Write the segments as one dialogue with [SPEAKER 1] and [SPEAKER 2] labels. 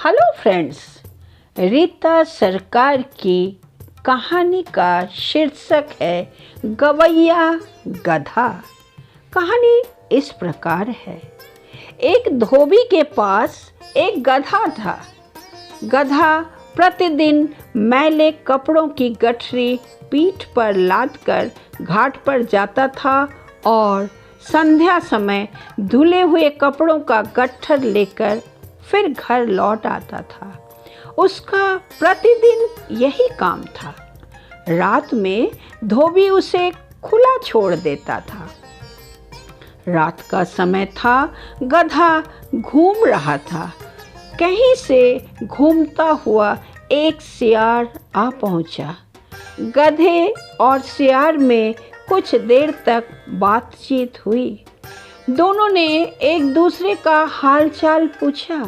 [SPEAKER 1] Hello friends, Rita सरकार की कहानी का शीर्षक है गवैया गधा। कहानी इस प्रकार है। एक धोबी के पास एक गधा था। गधा प्रतिदिन मैले कपड़ों की गठरी पीठ पर लादकर घाट पर जाता था और संध्या समय धुले हुए कपड़ों का गट्ठर लेकर फिर घर लौट आता था। उसका प्रतिदिन यही काम था। रात में धोबी उसे खुला छोड़ देता था। रात का समय था, गधा घूम रहा था। कहीं से घूमता हुआ एक सियार आ पहुंचा। गधे और सियार में कुछ देर तक बातचीत हुई। दोनों ने एक दूसरे का हालचाल पूछा।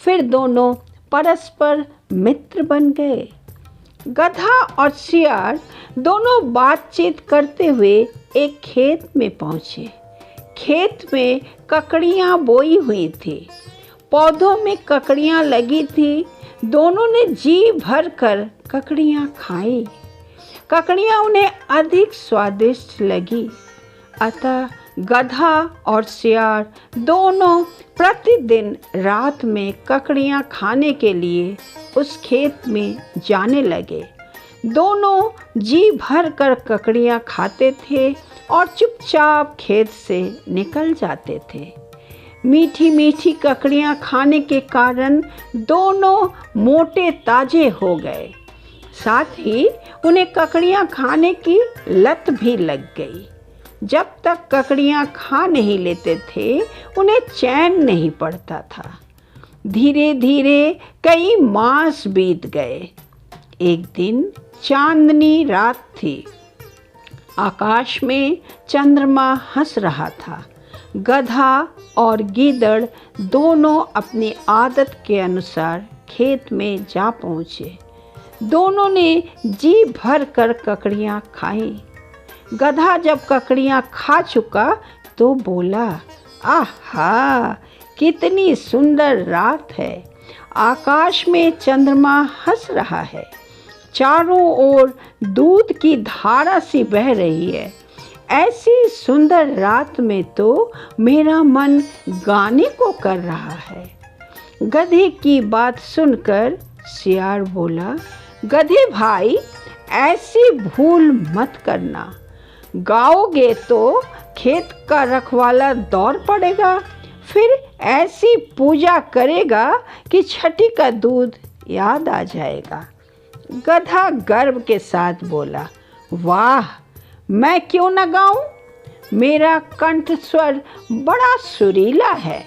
[SPEAKER 1] फिर दोनों परस्पर मित्र बन गए। गधा और सियार दोनों बातचीत करते हुए एक खेत में पहुंचे। खेत में ककड़ियां बोई हुई थी। पौधों में ककड़ियां लगी थी। दोनों ने जी भर कर ककड़ियां खाई। ककड़ियां उन्हें अधिक स्वादिष्ट लगी। अतः गधा और सियार दोनों प्रतिदिन रात में ककड़ियां खाने के लिए उस खेत में जाने लगे। दोनों जी भर कर ककड़ियां खाते थे और चुपचाप खेत से निकल जाते थे। मीठी मीठी ककड़ियां खाने के कारण दोनों मोटे ताजे हो गए। साथ ही उन्हें ककड़ियां खाने की लत भी लग गई। जब तक ककड़ियां खा नहीं लेते थे, उन्हें चैन नहीं पड़ता था। धीरे धीरे कई मास बीत गए। एक दिन चांदनी रात थी। आकाश में चंद्रमा हंस रहा था। गधा और गीदड़ दोनों अपनी आदत के अनुसार खेत में जा पहुँचे। दोनों ने जी भर कर ककड़ियां खाईं। गधा जब ककड़ियां खा चुका तो बोला, आहा, कितनी सुंदर रात है। आकाश में चंद्रमा हंस रहा है। चारों ओर दूध की धारा सी बह रही है। ऐसी सुंदर रात में तो मेरा मन गाने को कर रहा है। गधे की बात सुनकर सियार बोला, गधे भाई, ऐसी भूल मत करना। गाओगे तो खेत का रखवाला दौड़ पड़ेगा। फिर ऐसी पूजा करेगा कि छठी का दूध याद आ जाएगा। गधा गर्व के साथ बोला, वाह, मैं क्यों न गाऊं? मेरा कंठ स्वर बड़ा सुरीला है।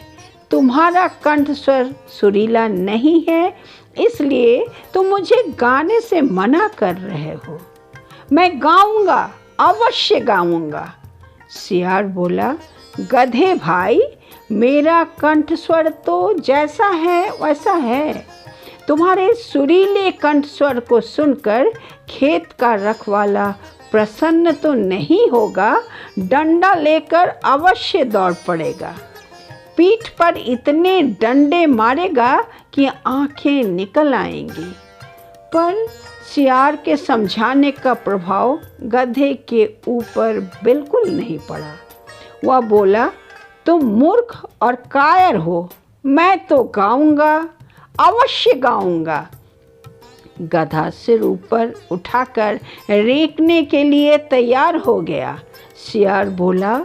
[SPEAKER 1] तुम्हारा कंठ स्वर सुरीला नहीं है, इसलिए तुम मुझे गाने से मना कर रहे हो। मैं गाऊंगा, अवश्य गाऊंगा। सियार बोला, गधे भाई, मेरा कंठ स्वर तो जैसा है वैसा है। तुम्हारे सुरीले कंठ स्वर को सुनकर खेत का रखवाला प्रसन्न तो नहीं होगा, डंडा लेकर अवश्य दौड़ पड़ेगा। पीठ पर इतने डंडे मारेगा कि आंखें निकल आएंगी। पर सियार के समझाने का प्रभाव गधे के ऊपर बिल्कुल नहीं पड़ा। वह बोला, तुम मूर्ख और कायर हो। मैं तो गाऊंगा, अवश्य गाऊंगा। गधा सिर ऊपर उठाकर रेंकने के लिए तैयार हो गया। सियार बोला,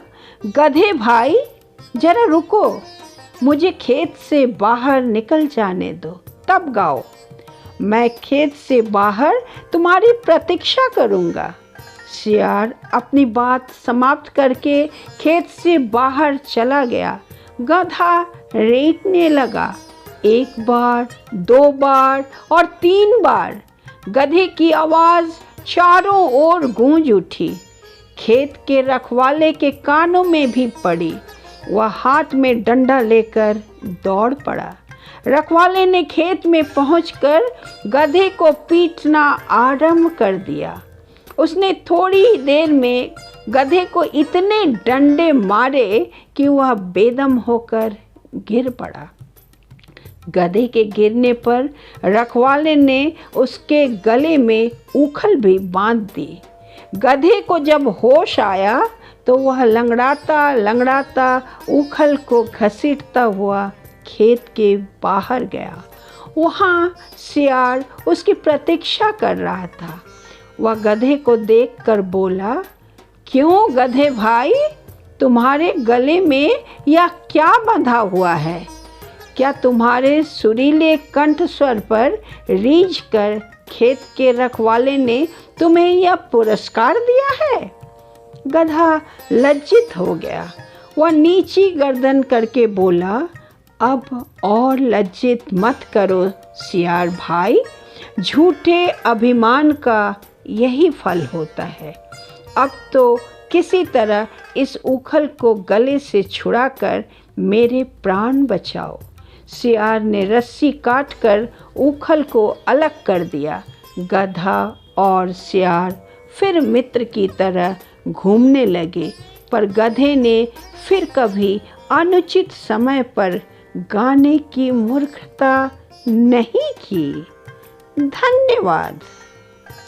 [SPEAKER 1] गधे भाई, जरा रुको, मुझे खेत से बाहर निकल जाने दो, तब गाओ। मैं खेत से बाहर तुम्हारी प्रतीक्षा करूंगा। सियार अपनी बात समाप्त करके खेत से बाहर चला गया। गधा रेंकने लगा। एक बार, दो बार और 3 बार। गधे की आवाज़ चारों ओर गूंज उठी। खेत के रखवाले के कानों में भी पड़ी। वह हाथ में डंडा लेकर दौड़ पड़ा। रखवाले ने खेत में पहुंचकर गधे को पीटना आरंभ कर दिया। उसने थोड़ी ही देर में गधे को इतने डंडे मारे कि वह बेदम होकर गिर पड़ा। गधे के गिरने पर रखवाले ने उसके गले में ऊखल भी बांध दी। गधे को जब होश आया तो वह लंगड़ाता लंगड़ाता ऊखल को घसीटता हुआ खेत के बाहर गया। वहाँ सियार उसकी प्रतीक्षा कर रहा था। वह गधे को देखकर बोला, क्यों गधे भाई, तुम्हारे गले में यह क्या बंधा हुआ है? क्या तुम्हारे सुरीले कंठ स्वर पर रीझ कर खेत के रखवाले ने तुम्हें यह पुरस्कार दिया है? गधा लज्जित हो गया। वह नीची गर्दन करके बोला, अब और लज्जित मत करो सियार भाई, झूठे अभिमान का यही फल होता है। अब तो किसी तरह इस ऊखल को गले से छुड़ाकर मेरे प्राण बचाओ। सियार ने रस्सी काटकर ऊखल को अलग कर दिया। गधा और सियार फिर मित्र की तरह घूमने लगे, पर गधे ने फिर कभी अनुचित समय पर गाने की मूर्खता नहीं की। धन्यवाद।